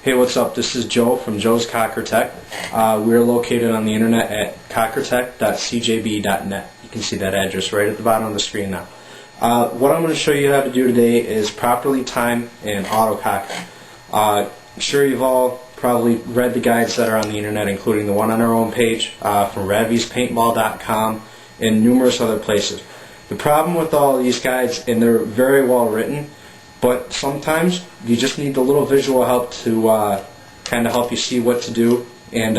Hey, what's up? This is Joe from Joe's Cocker Tech. We're located on the internet at cockertech.cjb.net. You can see that address right at the bottom of the screen now. What I'm going to show you how to do today is properly time an autococker. I'm sure you've all probably read the guides that are on the internet, including the one on our own page from raviespaintball.com and numerous other places. The problem with all of these guides, and they're very well written, but sometimes you just need a little visual help to kind of help you see what to do, and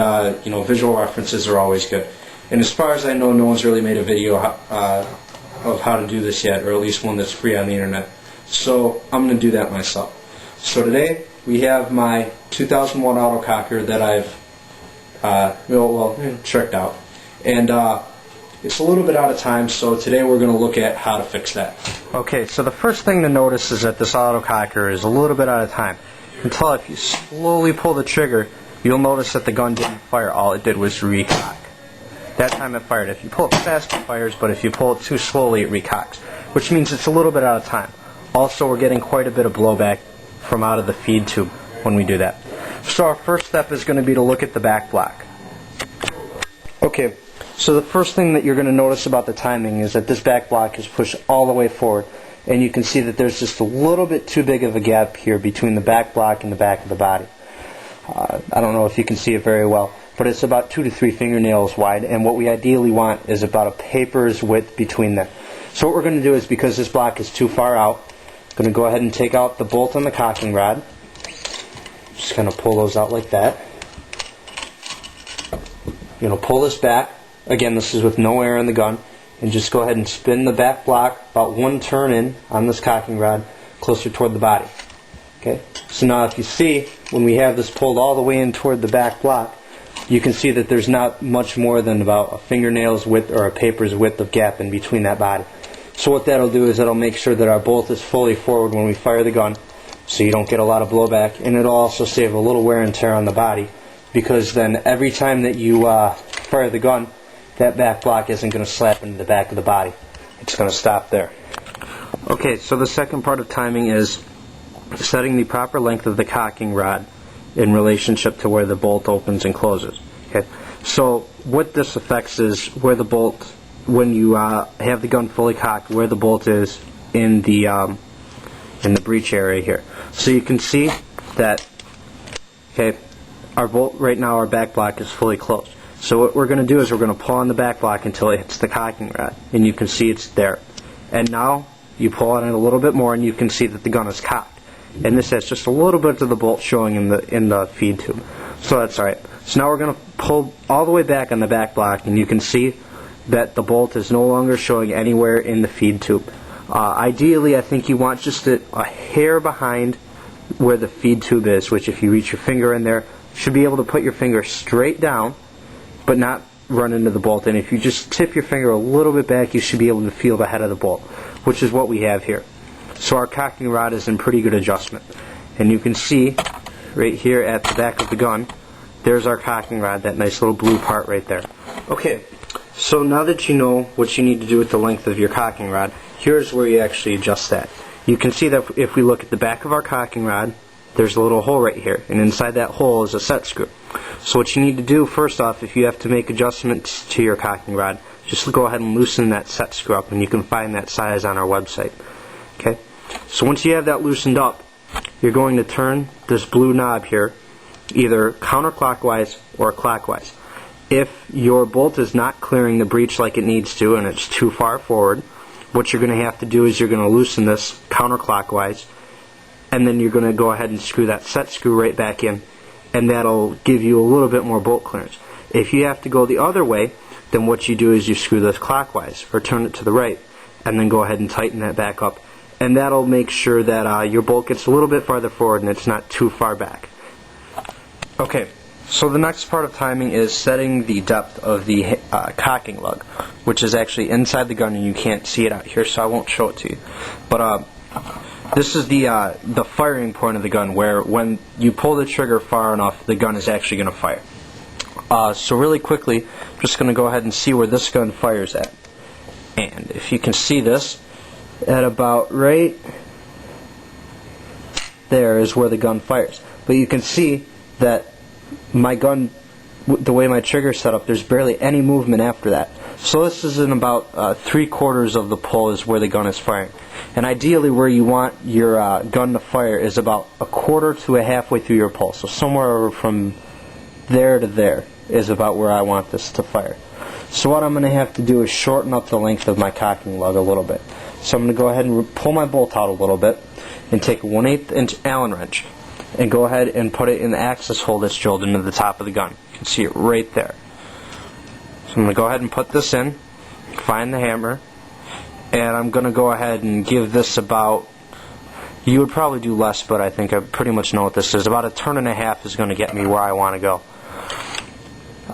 visual references are always good. And as far as I know, no one's really made a video of how to do this yet, or at least one that's free on the internet. So I'm going to do that myself. So today we have my 2001 autococker that I've tricked out, and it's a little bit out of time, so today we're going to look at how to fix that. Okay, so the first thing to notice is that this autococker is a little bit out of time. Until if you slowly pull the trigger, you'll notice that the gun didn't fire. All it did was recock. That time it fired. If you pull it fast, it fires, but if you pull it too slowly, it recocks, which means it's a little bit out of time. Also, we're getting quite a bit of blowback from out of the feed tube when we do that. So our first step is going to be to look at the back block. Okay. So the first thing that you're going to notice about the timing is that this back block is pushed all the way forward, and you can see that there's just a little bit too big of a gap here between the back block and the back of the body. I don't know if you can see it very well, but it's about 2 to 3 fingernails wide, and what we ideally want is about a paper's width between them. So what we're going to do is, because this block is too far out, I'm going to go ahead and take out the bolt on the cocking rod. Just going to pull those out like that. You're going to pull this back. Again, this is with no air in the gun, and just go ahead and spin the back block about 1 turn in on this cocking rod closer toward the body. Okay. So now if you see, when we have this pulled all the way in toward the back block, you can see that there's not much more than about a fingernail's width or a paper's width of gap in between that body. So what that'll do is it'll make sure that our bolt is fully forward when we fire the gun, so you don't get a lot of blowback, and it'll also save a little wear and tear on the body, because then every time that you fire the gun, that back block isn't going to slap into the back of the body. It's going to stop there. Okay, so the second part of timing is setting the proper length of the cocking rod in relationship to where the bolt opens and closes. Okay, so what this affects is where the bolt, when you have the gun fully cocked, where the bolt is in the breech area here. So you can see that, okay, our bolt right now, our back block is fully closed. So what we're going to do is we're going to pull on the back block until it hits the cocking rod, and you can see it's there. And now you pull on it a little bit more, and you can see that the gun is cocked. And this has just a little bit of the bolt showing in the feed tube. So that's alright. So now we're going to pull all the way back on the back block, and you can see that the bolt is no longer showing anywhere in the feed tube. Ideally, I think you want just a hair behind where the feed tube is, which if you reach your finger in there, you should be able to put your finger straight down, but not run into the bolt. And if you just tip your finger a little bit back, you should be able to feel the head of the bolt, which is what we have here. So our cocking rod is in pretty good adjustment. And you can see right here at the back of the gun, there's our cocking rod, that nice little blue part right there. Okay, so now that you know what you need to do with the length of your cocking rod, here's where you actually adjust that. You can see that if we look at the back of our cocking rod, there's a little hole right here, and inside that hole is a set screw. So what you need to do first off, if you have to make adjustments to your cocking rod, just go ahead and loosen that set screw up, and you can find that size on our website. Okay? So once you have that loosened up, you're going to turn this blue knob here either counterclockwise or clockwise. If your bolt is not clearing the breech like it needs to, and it's too far forward, what you're going to have to do is you're going to loosen this counterclockwise, and then you're going to go ahead and screw that set screw right back in, and that'll give you a little bit more bolt clearance. If you have to go the other way, then what you do is you screw this clockwise, or turn it to the right, and then go ahead and tighten that back up, and that'll make sure that your bolt gets a little bit farther forward and it's not too far back. Okay, so the next part of timing is setting the depth of the cocking lug, which is actually inside the gun, and you can't see it out here, so I won't show it to you. But this is the firing point of the gun, where when you pull the trigger far enough, the gun is actually going to fire. So really quickly, I'm just going to go ahead and see where this gun fires at. And if you can see this, at about right there is where the gun fires. but you can see that my gun, the way my trigger's set up, there's barely any movement after that. So this is in about 3/4 of the pull is where the gun is firing. And ideally where you want your gun to fire is about 1/4 to halfway through your pull. So somewhere from there to there is about where I want this to fire. So what I'm going to have to do is shorten up the length of my cocking lug a little bit. So I'm going to go ahead and pull my bolt out a little bit and take a 1/8 inch Allen wrench and go ahead and put it in the access hole that's drilled into the top of the gun. You can see it right there. So I'm going to go ahead and put this in, find the hammer, and I'm going to go ahead and give this about, you would probably do less, but I think I pretty much know what this is. About 1.5 turns is going to get me where I want to go.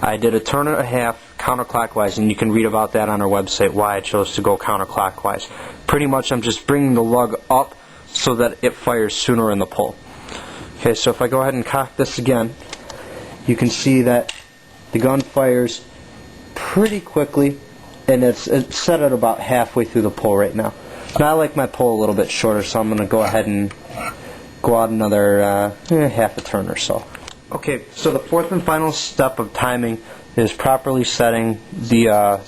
I did 1.5 turns counterclockwise, and you can read about that on our website, why I chose to go counterclockwise. Pretty much I'm just bringing the lug up so that it fires sooner in the pull. Okay, so if I go ahead and cock this again, you can see that the gun fires pretty quickly, and it's set at about halfway through the pull right now. Now I like my pull a little bit shorter, so I'm going to go ahead and go out another 1/2 turn or so. Okay, so the fourth and final step of timing is properly setting the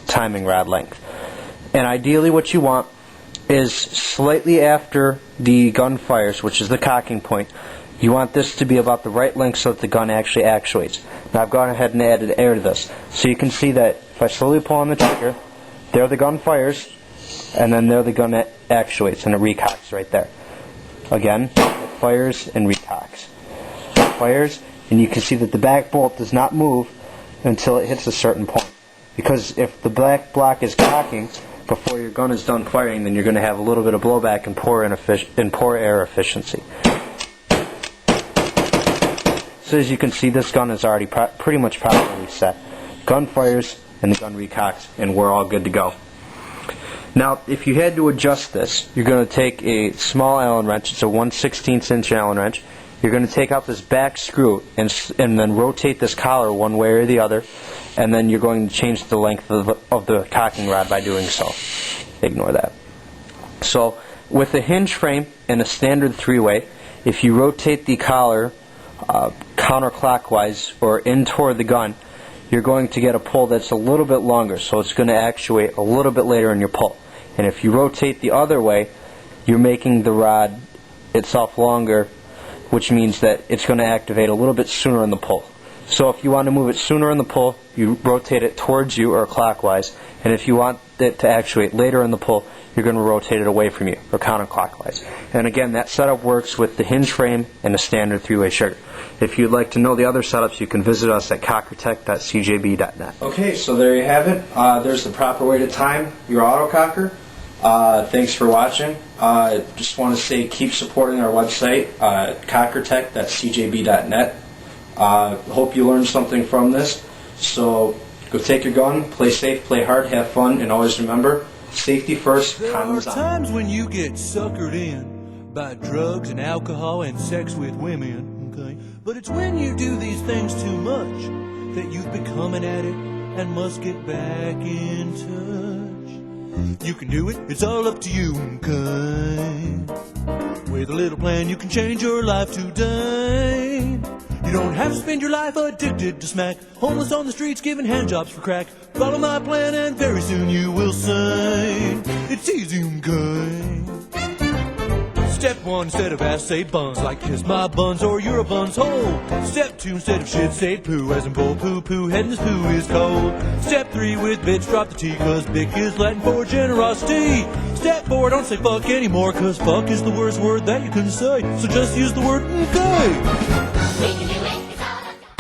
timing rod length. And ideally what you want is slightly after the gun fires, which is the cocking point, you want this to be about the right length so that the gun actually actuates. Now I've gone ahead and added air to this. So you can see that if I slowly pull on the trigger, there the gun fires, and then there the gun actuates, and it recocks right there. Again, it fires and recocks. It fires, and you can see that the back bolt does not move until it hits a certain point. Because if the back block is cocking before your gun is done firing, then you're going to have a little bit of blowback and poor air efficiency. So as you can see, this gun is already pretty much properly set. Gun fires and the gun recocks, and we're all good to go. Now, if you had to adjust this, you're going to take a small Allen wrench. It's a 1/16 inch Allen wrench. You're going to take out this back screw and then rotate this collar one way or the other, and then you're going to change the length of the cocking rod by doing so. Ignore that. So with a hinge frame and a standard 3-way, if you rotate the collar counterclockwise or in toward the gun, you're going to get a pull that's a little bit longer, so it's going to actuate a little bit later in your pull. And if you rotate the other way, you're making the rod itself longer, which means that it's going to activate a little bit sooner in the pull. So if you want to move it sooner in the pull, you rotate it towards you or clockwise, and if you want it to actuate later in the pull, you're going to rotate it away from you or counterclockwise. And again, that setup works with the hinge frame and a standard 3-way trigger. If you'd like to know the other setups, you can visit us at cockertech.cjb.net. Okay, so there you have it. There's the proper way to time your autococker. Thanks for watching. Just want to say keep supporting our website, cockertech.cjb.net. Hope you learned something from this. So go take your gun, play safe, play hard, have fun, and always remember, safety first, condoms on. There are times when you get suckered in by drugs and alcohol and sex with women, okay? But it's when you do these things too much that you've become an addict and must get back in touch. You can do it, it's all up to you, okay? With a little plan you can change your life today. You don't have to spend your life addicted to smack, homeless on the streets giving handjobs for crack. Follow my plan and very soon you will say it's easy, okay? Step 1, instead of ass, say buns, like kiss my buns or you're a bun's hole. Step 2, instead of shit, say poo, as in bull poo poo, head and this poo is cold. Step 3, with bitch, drop the T, cause bick is Latin for generosity. Step 4, don't say fuck anymore, cause fuck is the worst word that you can say, so just use the word okay.